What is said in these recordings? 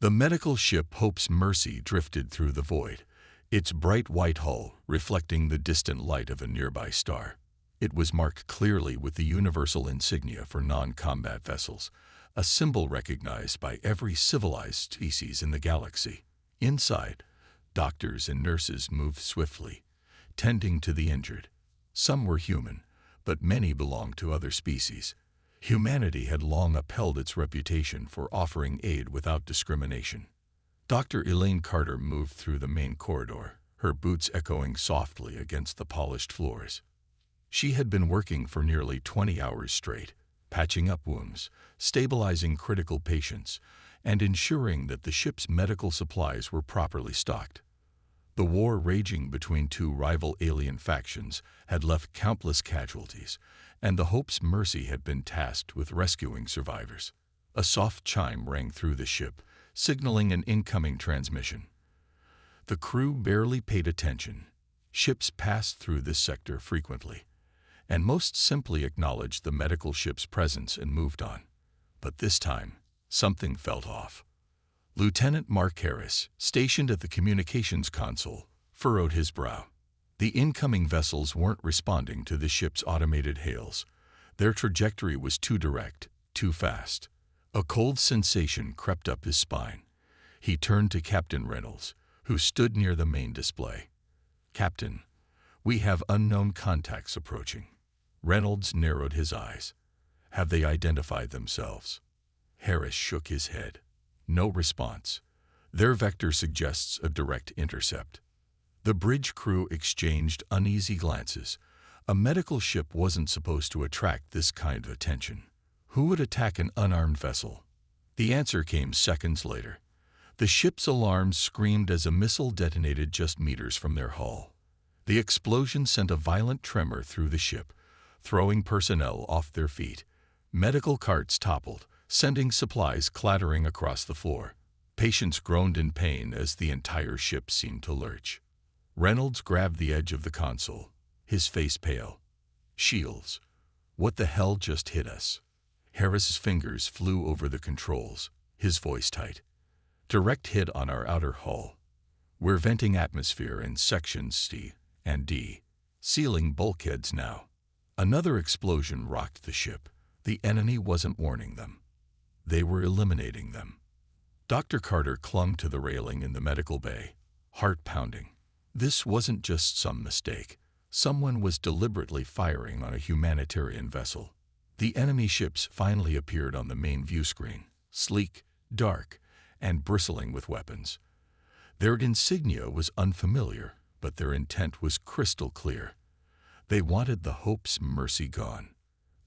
The medical ship Hope's Mercy drifted through the void, its bright white hull reflecting the distant light of a nearby star. It was marked clearly with the universal insignia for non-combat vessels, a symbol recognized by every civilized species in the galaxy. Inside, doctors and nurses moved swiftly, tending to the injured. Some were human, but many belonged to other species. Humanity had long upheld its reputation for offering aid without discrimination. Dr. Elaine Carter moved through the main corridor, her boots echoing softly against the polished floors. She had been working for nearly 20 hours straight, patching up wounds, stabilizing critical patients, and ensuring that the ship's medical supplies were properly stocked. The war raging between two rival alien factions had left countless casualties, and the Hope's Mercy had been tasked with rescuing survivors. A soft chime rang through the ship, signaling an incoming transmission. The crew barely paid attention. Ships passed through this sector frequently, and most simply acknowledged the medical ship's presence and moved on. But this time, something felt off. Lieutenant Mark Harris, stationed at the communications console, furrowed his brow. The incoming vessels weren't responding to the ship's automated hails. Their trajectory was too direct, too fast. A cold sensation crept up his spine. He turned to Captain Reynolds, who stood near the main display. "Captain, we have unknown contacts approaching." Reynolds narrowed his eyes. "Have they identified themselves?" Harris shook his head. No response. Their vector suggests a direct intercept. The bridge crew exchanged uneasy glances. A medical ship wasn't supposed to attract this kind of attention. Who would attack an unarmed vessel? The answer came seconds later. The ship's alarms screamed as a missile detonated just meters from their hull. The explosion sent a violent tremor through the ship, throwing personnel off their feet. Medical carts toppled, sending supplies clattering across the floor. Patients groaned in pain as the entire ship seemed to lurch. Reynolds grabbed the edge of the console, his face pale. "Shields. What the hell just hit us?" Harris's fingers flew over the controls, his voice tight. "Direct hit on our outer hull. We're venting atmosphere in sections C and D, sealing bulkheads now." Another explosion rocked the ship. The enemy wasn't warning them. They were eliminating them. Dr. Carter clung to the railing in the medical bay, heart pounding. This wasn't just some mistake. Someone was deliberately firing on a humanitarian vessel. The enemy ships finally appeared on the main view screen, sleek, dark, and bristling with weapons. Their insignia was unfamiliar, but their intent was crystal clear. They wanted the Hope's Mercy gone.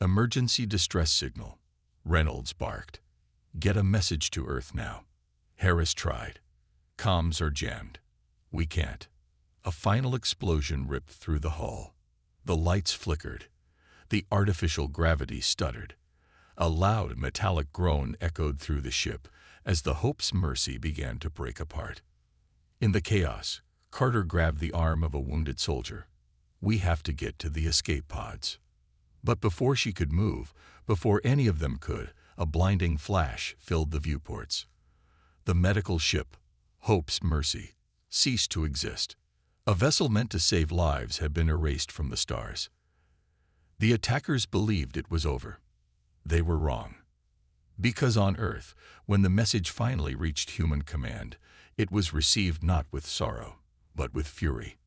"Emergency distress signal," Reynolds barked. "Get a message to Earth now." Harris tried. "Comms are jammed. We can't." A final explosion ripped through the hull. The lights flickered. The artificial gravity stuttered. A loud metallic groan echoed through the ship as the Hope's Mercy began to break apart. In the chaos, Carter grabbed the arm of a wounded soldier. "We have to get to the escape pods." But before she could move, before any of them could, a blinding flash filled the viewports. The medical ship, Hope's Mercy, ceased to exist. A vessel meant to save lives had been erased from the stars. The attackers believed it was over. They were wrong. Because on Earth, when the message finally reached human command, it was received not with sorrow, but with fury.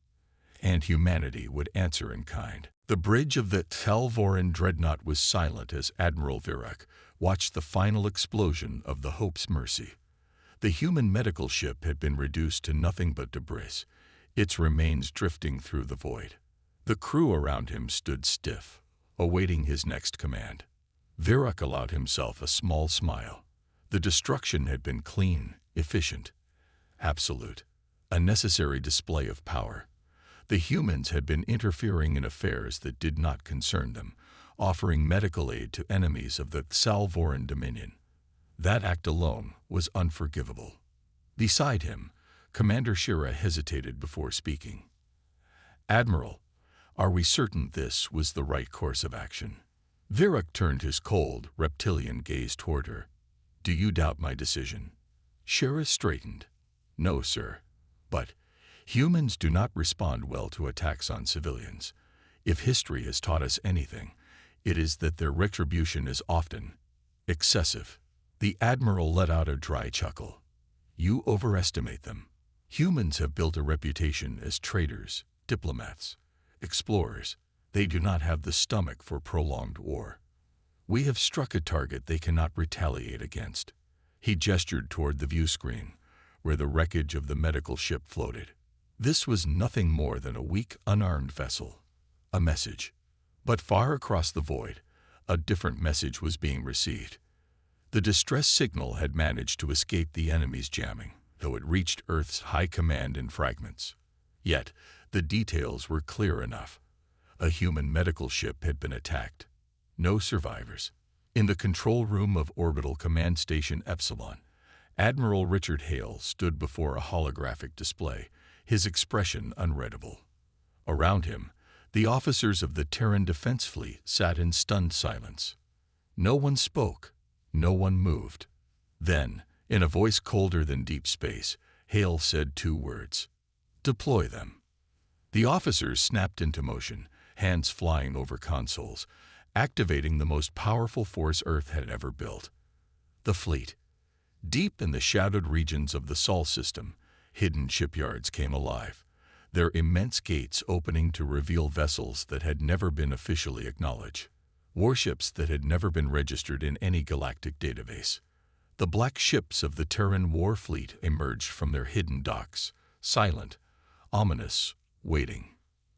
And humanity would answer in kind. The bridge of the Talvoran dreadnought was silent as Admiral Virak watched the final explosion of the Hope's Mercy. The human medical ship had been reduced to nothing but debris, its remains drifting through the void. The crew around him stood stiff, awaiting his next command. Virak allowed himself a small smile. The destruction had been clean, efficient, absolute, a necessary display of power. The humans had been interfering in affairs that did not concern them, offering medical aid to enemies of the Salvoran Dominion. That act alone was unforgivable. Beside him, Commander Shira hesitated before speaking. "Admiral, are we certain this was the right course of action?" Virak turned his cold, reptilian gaze toward her. "Do you doubt my decision?" Shara straightened. No, sir. But humans do not respond well to attacks on civilians. If history has taught us anything, it is that their retribution is often excessive. The Admiral let out a dry chuckle. You overestimate them. Humans have built a reputation as traders, diplomats, explorers. They do not have the stomach for prolonged war. We have struck a target they cannot retaliate against. He gestured toward the view screen, where the wreckage of the medical ship floated. This was nothing more than a weak, unarmed vessel. A message. But far across the void, a different message was being received. The distress signal had managed to escape the enemy's jamming, though it reached Earth's high command in fragments. Yet, the details were clear enough. A human medical ship had been attacked. No survivors. In the control room of Orbital Command Station Epsilon, Admiral Richard Hale stood before a holographic display, his expression unreadable. Around him, the officers of the Terran Defense Fleet sat in stunned silence. No one spoke. No one moved. Then, in a voice colder than deep space, Hale said 2 words. Deploy them. The officers snapped into motion, hands flying over consoles, activating the most powerful force Earth had ever built. The fleet. Deep in the shadowed regions of the Sol system, hidden shipyards came alive, their immense gates opening to reveal vessels that had never been officially acknowledged, warships that had never been registered in any galactic database. The black ships of the Terran war fleet emerged from their hidden docks, silent, ominous, waiting.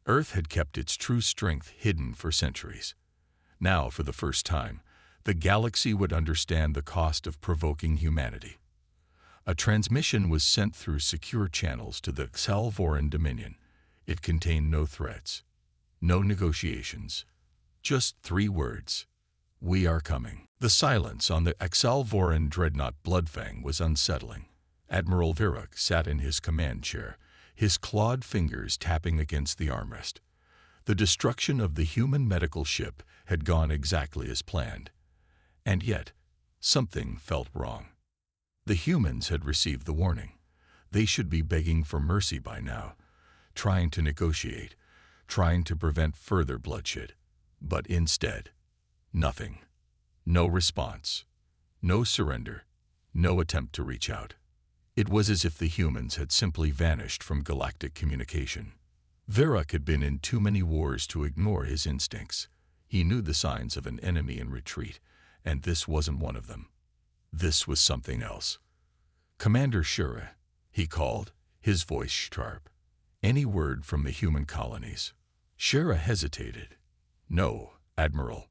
Earth had kept its true strength hidden for centuries. Now, for the first time, the galaxy would understand the cost of provoking humanity. A transmission was sent through secure channels to the Xalvoran Dominion. It contained no threats, no negotiations, just 3 words. We are coming. The silence on the Xalvoran dreadnought Bloodfang was unsettling. Admiral Viruk sat in his command chair, his clawed fingers tapping against the armrest. The destruction of the human medical ship had gone exactly as planned. And yet, something felt wrong. The humans had received the warning. They should be begging for mercy by now, trying to negotiate, trying to prevent further bloodshed. But instead, nothing. No response. No surrender. No attempt to reach out. It was as if the humans had simply vanished from galactic communication. Viruk had been in too many wars to ignore his instincts. He knew the signs of an enemy in retreat, and this wasn't one of them. This was something else. Commander Shura, he called, his voice sharp. Any word from the human colonies? Shura hesitated. No, Admiral.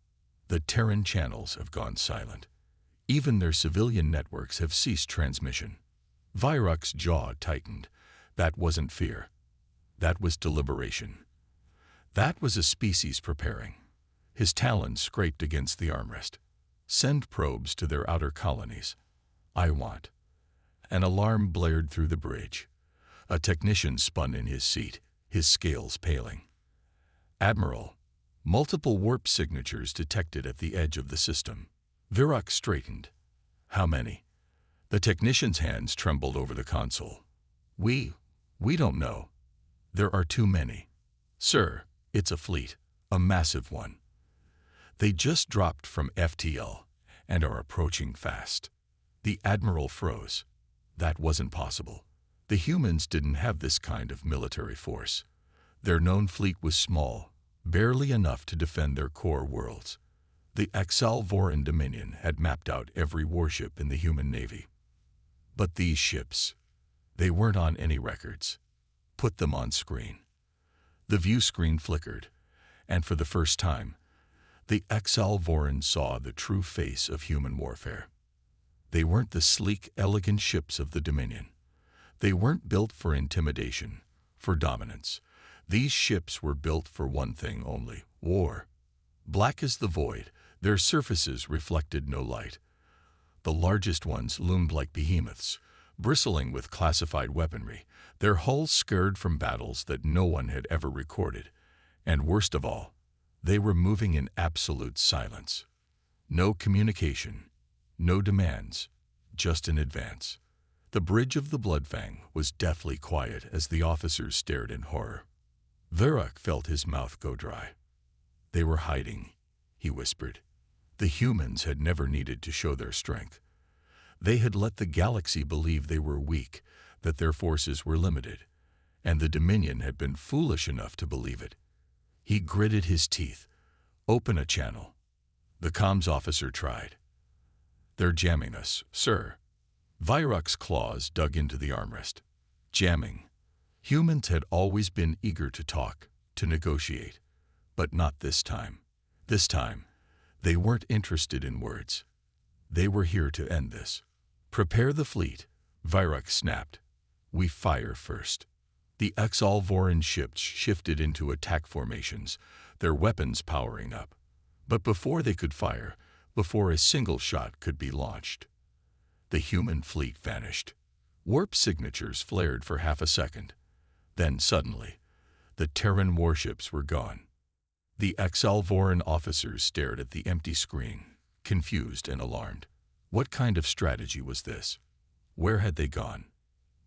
The Terran channels have gone silent. Even their civilian networks have ceased transmission. Viruk's jaw tightened. That wasn't fear. That was deliberation. That was a species preparing. His talons scraped against the armrest. Send probes to their outer colonies. I want. An alarm blared through the bridge. A technician spun in his seat, his scales paling. Admiral, multiple warp signatures detected at the edge of the system. Viruk straightened. How many? The technician's hands trembled over the console. We don't know. There are too many. Sir, it's a fleet, a massive one. They just dropped from FTL and are approaching fast. The Admiral froze. That wasn't possible. The humans didn't have this kind of military force. Their known fleet was small, barely enough to defend their core worlds. The Xalvoran Dominion had mapped out every warship in the human navy. But these ships, they weren't on any records. Put them on screen. The view screen flickered, and for the first time, the Xalvoran saw the true face of human warfare. They weren't the sleek, elegant ships of the Dominion. They weren't built for intimidation, for dominance. These ships were built for one thing only: war. Black as the void, their surfaces reflected no light. The largest ones loomed like behemoths, bristling with classified weaponry, their hulls scarred from battles that no one had ever recorded. And worst of all, they were moving in absolute silence. No communication, no demands, just an advance. The bridge of the Bloodfang was deathly quiet as the officers stared in horror. Varrock felt his mouth go dry. They were hiding, he whispered. The humans had never needed to show their strength. They had let the galaxy believe they were weak, that their forces were limited, and the Dominion had been foolish enough to believe it. He gritted his teeth. Open a channel. The comms officer tried. They're jamming us, sir. Varrock's claws dug into the armrest. Jamming. Humans had always been eager to talk, to negotiate, but not this time. This time, they weren't interested in words. They were here to end this. Prepare the fleet, Varrock snapped. We fire first. The Exalvoran ships shifted into attack formations, their weapons powering up. But before they could fire, before a single shot could be launched, the human fleet vanished. Warp signatures flared for half a second. Then suddenly, the Terran warships were gone. The Exalvoran officers stared at the empty screen, confused and alarmed. What kind of strategy was this? Where had they gone?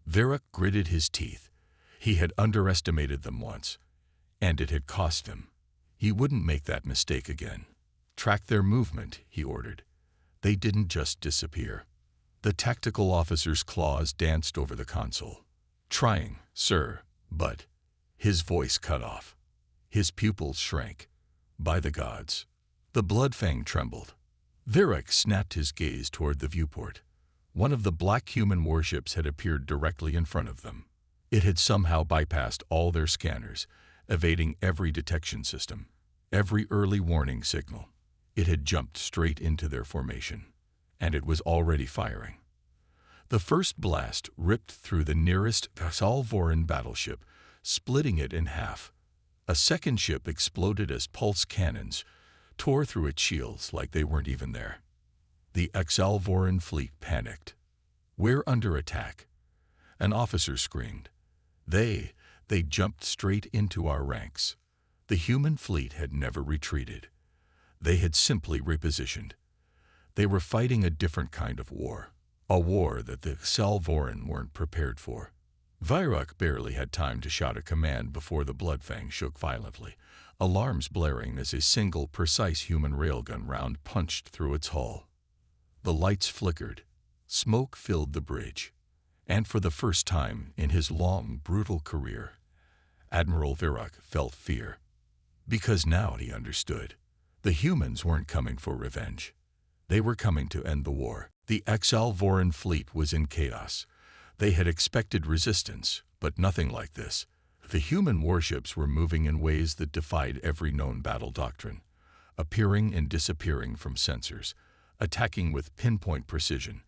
Varrock gritted his teeth. He had underestimated them once, and it had cost him. He wouldn't make that mistake again. Track their movement, he ordered. They didn't just disappear. The tactical officer's claws danced over the console. Trying, sir, but... His voice cut off. His pupils shrank. By the gods. The Bloodfang trembled. Varrock snapped his gaze toward the viewport. One of the black human warships had appeared directly in front of them. It had somehow bypassed all their scanners, evading every detection system, every early warning signal. It had jumped straight into their formation, and it was already firing. The first blast ripped through the nearest Exalvoran battleship, splitting it in half. A second ship exploded as pulse cannons tore through its shields like they weren't even there. The Exalvoran fleet panicked. We're under attack. An officer screamed. They jumped straight into our ranks. The human fleet had never retreated. They had simply repositioned. They were fighting a different kind of war, a war that the Exalvoran weren't prepared for. Varrock barely had time to shout a command before the Bloodfang shook violently, alarms blaring as a single, precise human railgun round punched through its hull. The lights flickered. Smoke filled the bridge. And for the first time in his long, brutal career, Admiral Varrock felt fear. Because now he understood. The humans weren't coming for revenge. They were coming to end the war. The Exalvoran fleet was in chaos. They had expected resistance, but nothing like this. The human warships were moving in ways that defied every known battle doctrine, appearing and disappearing from sensors, attacking with pinpoint precision,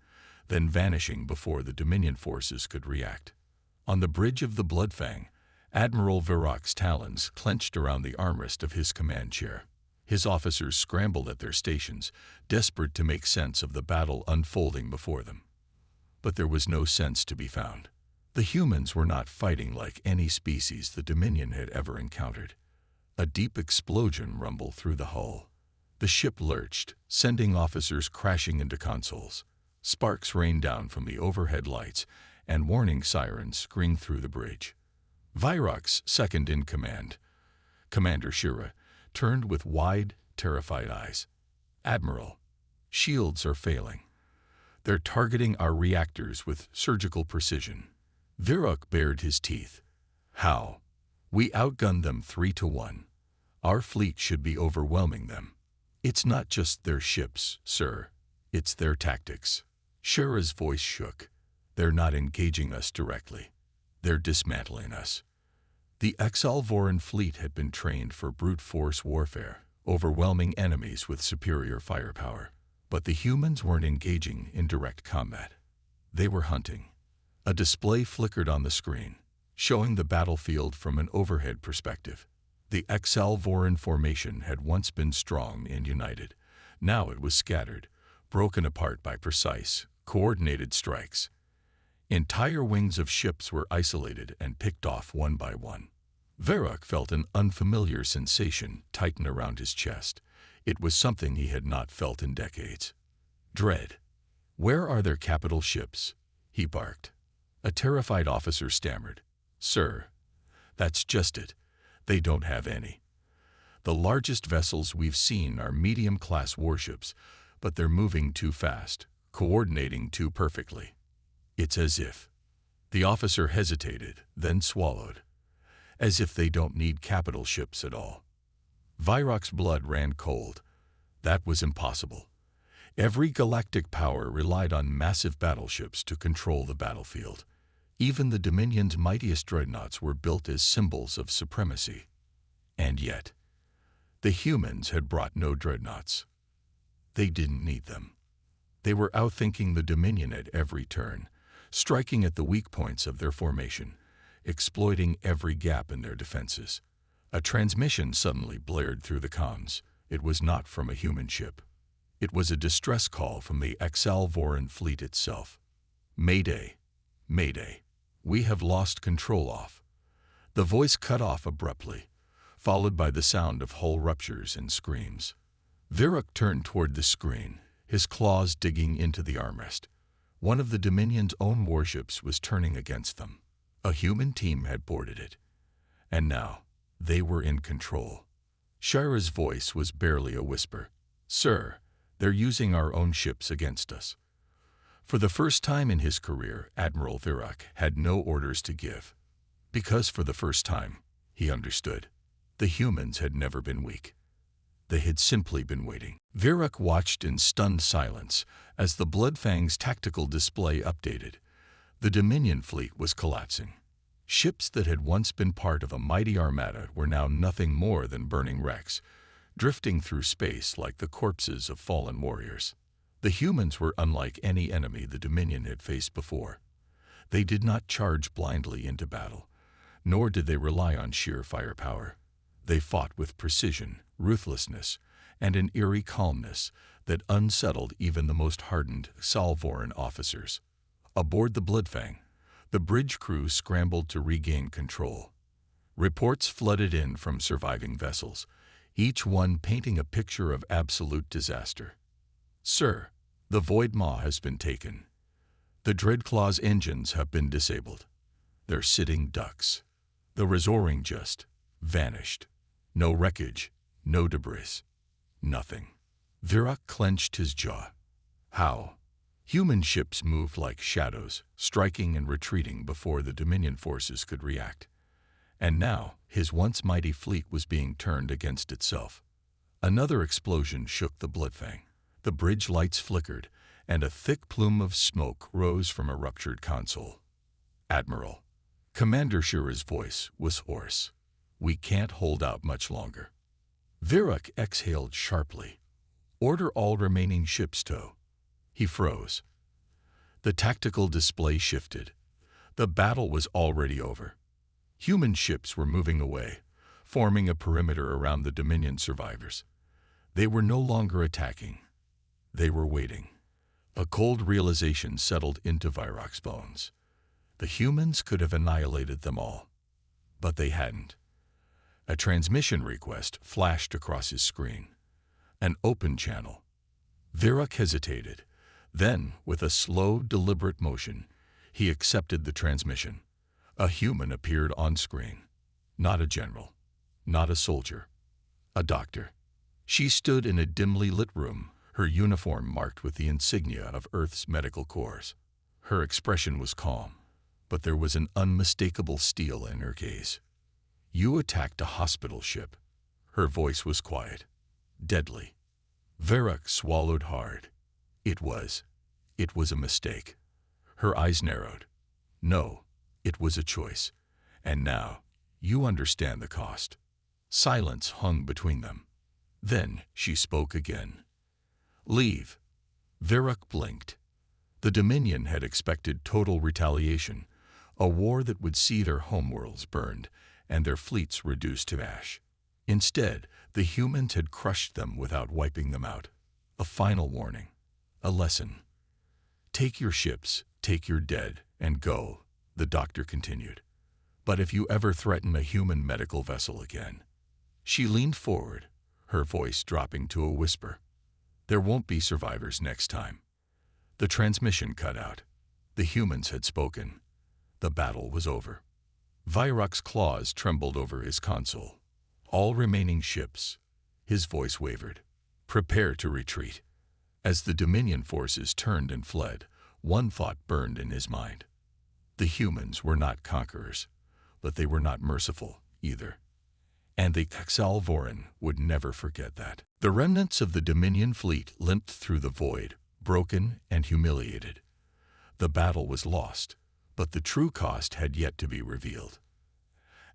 then vanishing before the Dominion forces could react. On the bridge of the Bloodfang, Admiral Varrock's talons clenched around the armrest of his command chair. His officers scrambled at their stations, desperate to make sense of the battle unfolding before them. But there was no sense to be found. The humans were not fighting like any species the Dominion had ever encountered. A deep explosion rumbled through the hull. The ship lurched, sending officers crashing into consoles. Sparks rained down from the overhead lights, and warning sirens screamed through the bridge. Varrock's second-in-command, Commander Shira, turned with wide, terrified eyes. "Admiral, shields are failing. They're targeting our reactors with surgical precision." Varrock bared his teeth. "How? We outgunned them 3-1. Our fleet should be overwhelming them." "It's not just their ships, sir. It's their tactics." Shira's voice shook. "They're not engaging us directly. They're dismantling us." The Exalvoran fleet had been trained for brute force warfare, overwhelming enemies with superior firepower. But the humans weren't engaging in direct combat. They were hunting. A display flickered on the screen, showing the battlefield from an overhead perspective. The Exalvoran formation had once been strong and united. Now it was scattered, broken apart by precise, coordinated strikes. Entire wings of ships were isolated and picked off one by one. Varrock felt an unfamiliar sensation tighten around his chest. It was something he had not felt in decades. Dread. Where are their capital ships? he barked. A terrified officer stammered, "Sir, that's just it. They don't have any. The largest vessels we've seen are medium-class warships, but they're moving too fast, coordinating too perfectly. It's as if—" The officer hesitated, then swallowed. "As if they don't need capital ships at all." Virok's blood ran cold. That was impossible. Every galactic power relied on massive battleships to control the battlefield. Even the Dominion's mightiest dreadnoughts were built as symbols of supremacy. And yet, the humans had brought no dreadnoughts. They didn't need them. They were outthinking the Dominion at every turn, striking at the weak points of their formation, exploiting every gap in their defenses. A transmission suddenly blared through the comms. It was not from a human ship. It was a distress call from the Exalvoran fleet itself. "Mayday! Mayday! We have lost control off." The voice cut off abruptly, followed by the sound of hull ruptures and screams. Virok turned toward the screen, his claws digging into the armrest. One of the Dominion's own warships was turning against them. A human team had boarded it. And now, they were in control. Shira's voice was barely a whisper. "Sir, they're using our own ships against us." For the first time in his career, Admiral Virok had no orders to give. Because for the first time, he understood. The humans had never been weak. They had simply been waiting. Virok watched in stunned silence as the Bloodfang's tactical display updated. The Dominion fleet was collapsing. Ships that had once been part of a mighty armada were now nothing more than burning wrecks, drifting through space like the corpses of fallen warriors. The humans were unlike any enemy the Dominion had faced before. They did not charge blindly into battle, nor did they rely on sheer firepower. They fought with precision, ruthlessness, and an eerie calmness that unsettled even the most hardened Salvoran officers. Aboard the Bloodfang, the bridge crew scrambled to regain control. Reports flooded in from surviving vessels, each one painting a picture of absolute disaster. "Sir, the Void Maw has been taken. The Dreadclaw's engines have been disabled. They're sitting ducks. The Resoring just vanished. No wreckage, no debris, nothing." Virok clenched his jaw. How? Human ships moved like shadows, striking and retreating before the Dominion forces could react. And now, his once mighty fleet was being turned against itself. Another explosion shook the Bloodfang. The bridge lights flickered, and a thick plume of smoke rose from a ruptured console. "Admiral." Commander Shira's voice was hoarse. "We can't hold out much longer." Virok exhaled sharply. "Order all remaining ships tow." He froze. The tactical display shifted. The battle was already over. Human ships were moving away, forming a perimeter around the Dominion survivors. They were no longer attacking. They were waiting. A cold realization settled into Virok's bones. The humans could have annihilated them all, but they hadn't. A transmission request flashed across his screen. An open channel. Virok hesitated. Then, with a slow, deliberate motion, he accepted the transmission. A human appeared on screen. Not a general. Not a soldier. A doctor. She stood in a dimly lit room, her uniform marked with the insignia of Earth's medical corps. Her expression was calm, but there was an unmistakable steel in her gaze. "You attacked a hospital ship." Her voice was quiet, deadly. Virok swallowed hard. It was a mistake. Her eyes narrowed. "No, it was a choice. And now, you understand the cost." Silence hung between them. Then she spoke again. "Leave." Virok blinked. The Dominion had expected total retaliation, a war that would see their homeworlds burned and their fleets reduced to ash. Instead, the humans had crushed them without wiping them out. A final warning. A lesson. "Take your ships, take your dead, and go," the doctor continued. "But if you ever threaten a human medical vessel again—" She leaned forward, her voice dropping to a whisper. "There won't be survivors next time." The transmission cut out. The humans had spoken. The battle was over. Virok's claws trembled over his console. All remaining ships. His voice wavered. Prepare to retreat. As the Dominion forces turned and fled, one thought burned in his mind. The humans were not conquerors, but they were not merciful either. And the HFY would never forget that. The remnants of the Dominion fleet limped through the void, broken and humiliated. The battle was lost, but the true cost had yet to be revealed.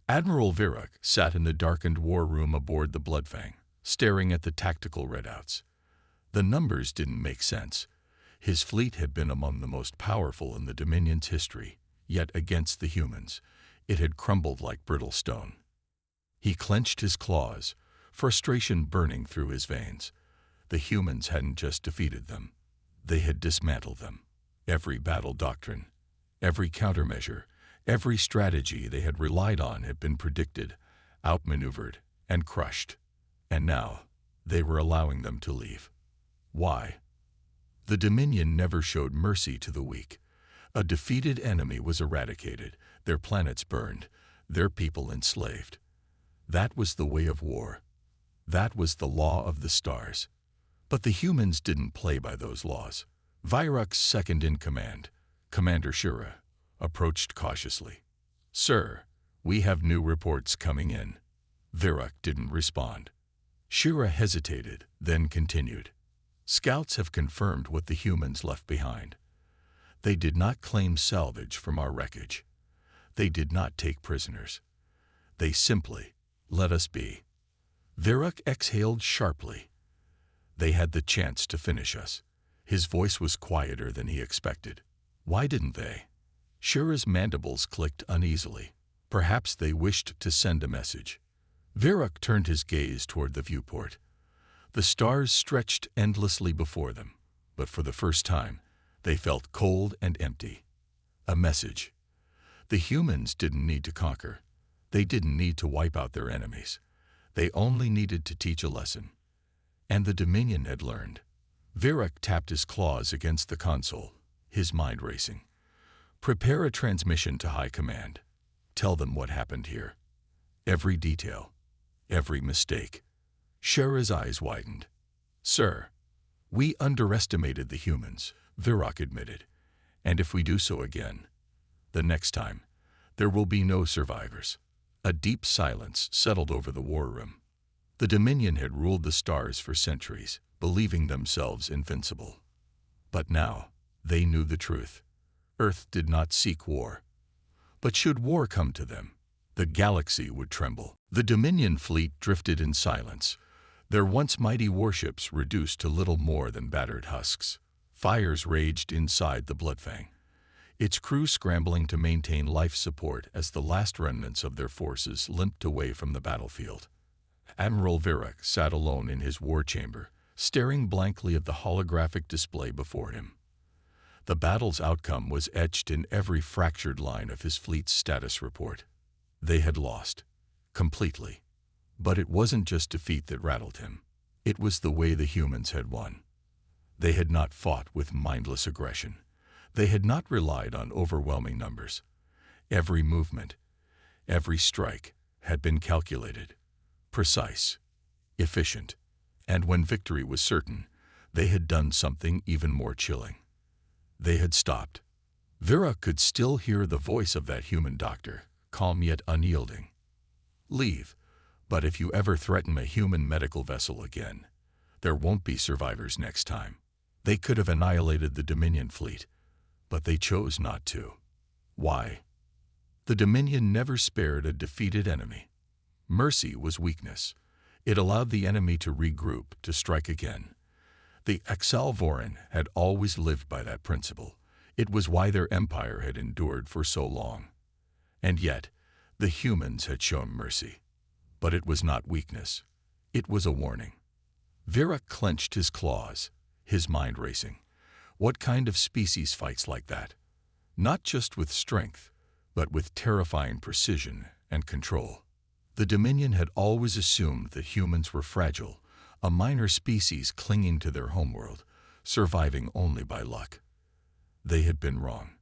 Admiral Virok sat in the darkened war room aboard the Bloodfang, staring at the tactical readouts. The numbers didn't make sense. His fleet had been among the most powerful in the Dominion's history, yet against the humans, it had crumbled like brittle stone. He clenched his claws, frustration burning through his veins. The humans hadn't just defeated them. They had dismantled them. Every battle doctrine, every countermeasure, every strategy they had relied on had been predicted, outmaneuvered, and crushed. And now, they were allowing them to leave. Why? The Dominion never showed mercy to the weak. A defeated enemy was eradicated, their planets burned, their people enslaved. That was the way of war. That was the law of the stars. But the humans didn't play by those laws. Virok's second-in-command, Commander Shura, approached cautiously. "Sir, we have new reports coming in." Virok didn't respond. Shura hesitated, then continued. "Scouts have confirmed what the humans left behind. They did not claim salvage from our wreckage. They did not take prisoners. They simply let us be." Virok exhaled sharply. They had the chance to finish us. His voice was quieter than he expected. Why didn't they? Shura's mandibles clicked uneasily. Perhaps they wished to send a message. Virok turned his gaze toward the viewport. The stars stretched endlessly before them, but for the first time, they felt cold and empty. A message. The humans didn't need to conquer. They didn't need to wipe out their enemies. They only needed to teach a lesson. And the Dominion had learned. Virok tapped his claws against the console, his mind racing. "Prepare a transmission to High Command. Tell them what happened here. Every detail. Every mistake." Shura's eyes widened. "Sir, we underestimated the humans," Virok admitted. "And if we do so again, the next time, there will be no survivors." A deep silence settled over the war room. The Dominion had ruled the stars for centuries, believing themselves invincible. But now, they knew the truth. Earth did not seek war. But should war come to them, the galaxy would tremble. The Dominion fleet drifted in silence, their once mighty warships reduced to little more than battered husks. Fires raged inside the Bloodfang, its crew scrambling to maintain life support as the last remnants of their forces limped away from the battlefield. Admiral Virok sat alone in his war chamber, staring blankly at the holographic display before him. The battle's outcome was etched in every fractured line of his fleet's status report. They had lost. Completely. But it wasn't just defeat that rattled him. It was the way the humans had won. They had not fought with mindless aggression. They had not relied on overwhelming numbers. Every movement, every strike had been calculated, precise, efficient. And when victory was certain, they had done something even more chilling. They had stopped. Virok could still hear the voice of that human doctor, calm yet unyielding. "Leave, but if you ever threaten a human medical vessel again, there won't be survivors next time." They could have annihilated the Dominion fleet, but they chose not to. Why? The Dominion never spared a defeated enemy. Mercy was weakness. It allowed the enemy to regroup, to strike again. The HFY had always lived by that principle. It was why their empire had endured for so long. And yet, the humans had shown mercy. But it was not weakness. It was a warning. Virok clenched his claws, his mind racing. What kind of species fights like that? Not just with strength, but with terrifying precision and control. The Dominion had always assumed that humans were fragile, a minor species clinging to their homeworld, surviving only by luck. They had been wrong.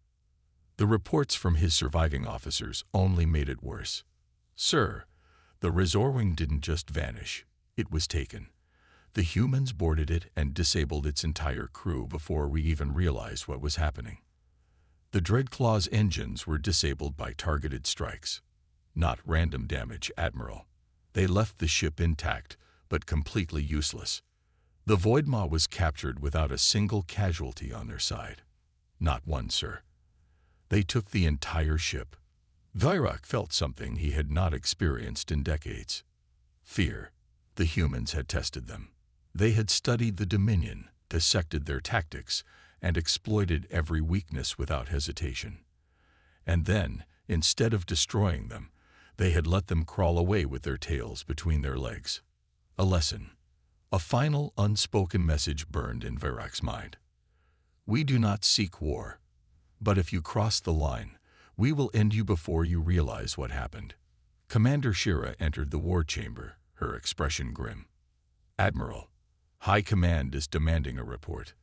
The reports from his surviving officers only made it worse. "Sir, the Resorwing didn't just vanish, it was taken. The humans boarded it and disabled its entire crew before we even realized what was happening. The Dreadclaw's engines were disabled by targeted strikes. Not random damage, Admiral. They left the ship intact, but completely useless. The Voidmaw was captured without a single casualty on their side. Not one, sir. They took the entire ship." Virak felt something he had not experienced in decades. Fear. The humans had tested them. They had studied the Dominion, dissected their tactics, and exploited every weakness without hesitation. And then, instead of destroying them, they had let them crawl away with their tails between their legs. A lesson. A final unspoken message burned in Virak's mind. "We do not seek war. But if you cross the line, we will end you before you realize what happened." Commander Shira entered the war chamber, her expression grim. "Admiral, High Command is demanding a report."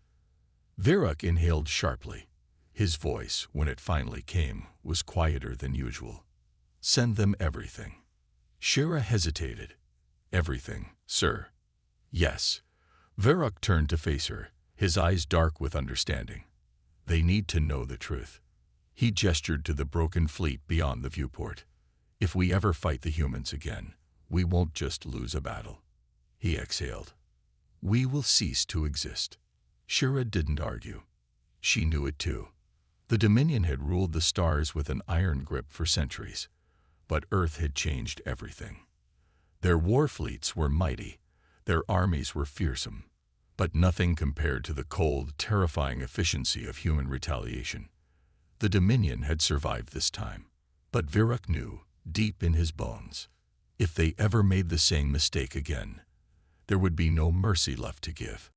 Virak inhaled sharply. His voice, when it finally came, was quieter than usual. "Send them everything." Shira hesitated. "Everything, sir." "Yes." Virak turned to face her, his eyes dark with understanding. "They need to know the truth." He gestured to the broken fleet beyond the viewport. "If we ever fight the humans again, we won't just lose a battle." He exhaled. "We will cease to exist." Shira didn't argue. She knew it too. The Dominion had ruled the stars with an iron grip for centuries, but Earth had changed everything. Their war fleets were mighty, their armies were fearsome, but nothing compared to the cold, terrifying efficiency of human retaliation. The Dominion had survived this time, but Virak knew, deep in his bones, if they ever made the same mistake again, there would be no mercy left to give.